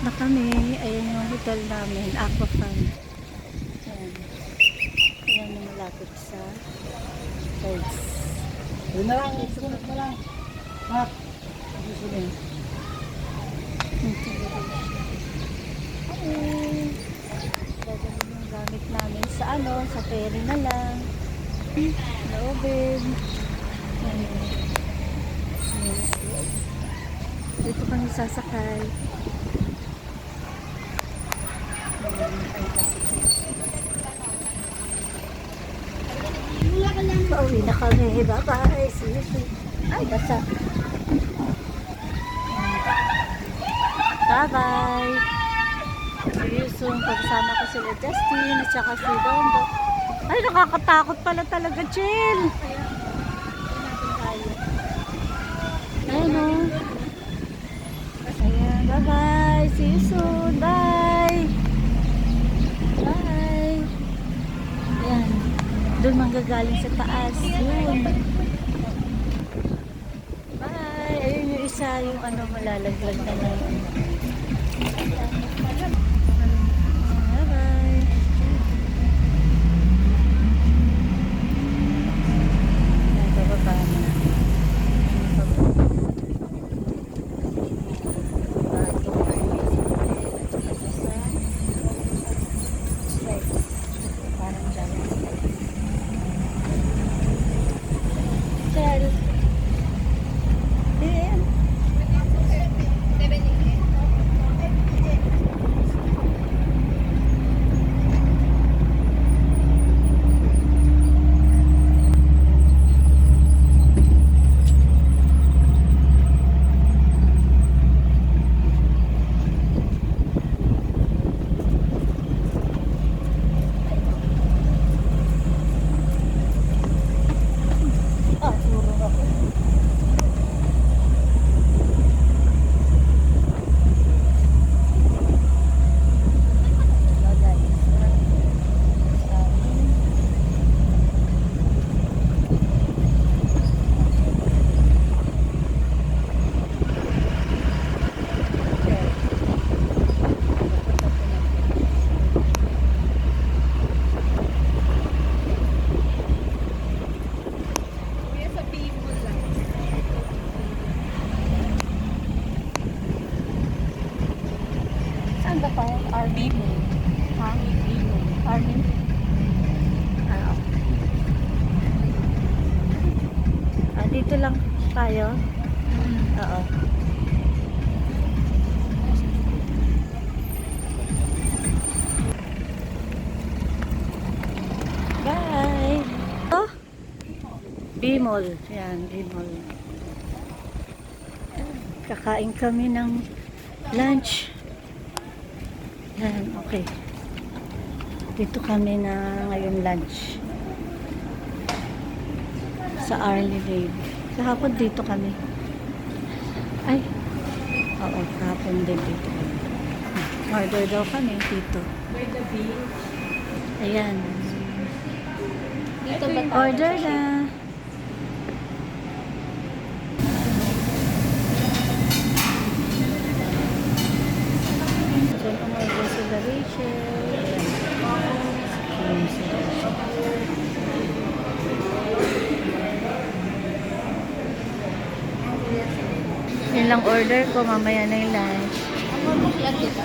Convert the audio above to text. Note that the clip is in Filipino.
na kami. Ayan yung hotel namin, Aquafan. Ayan. Ayan yung malapit sa Birds. Yun na lang, sunod na lang. Mat, susunod. Dadalhin yung gamit namin sa sa ferry na lang. Loobin. Dito kami sasakay. Pauwi na kami. Bye-bye. See you soon. Ay, basa. Bye-bye. See you soon. Pagsama ko sila Justin at saka si Dondo. Ay, nakakatakot pala talaga, chill. Ayan o. Ayan, bye-bye. See you soon. Bye. Bye. Ayan. Doon manggagaling sa taas. Yun. Bye. Ayun yung isa, yung malalaglag na lang. Saan ba tayo? Army mo. Ha? Army? Dito lang tayo? Oo. Bye! Oh! Bimol. Yan, Bimol. Kakain kami ng lunch. Yan, okay. Dito kami na ngayon lunch. Sa Army Navy. Kahapon dito kami. Ay. Oo, kahapon din dito kami. Order daw kami dito. Where the beach? Ayan. Dito ba tayo? Order na. Diyan umorder sila Rachel. Ayan sila Rachel. Yun lang order ko, mamaya na yung lunch. Ang mabukyan dito.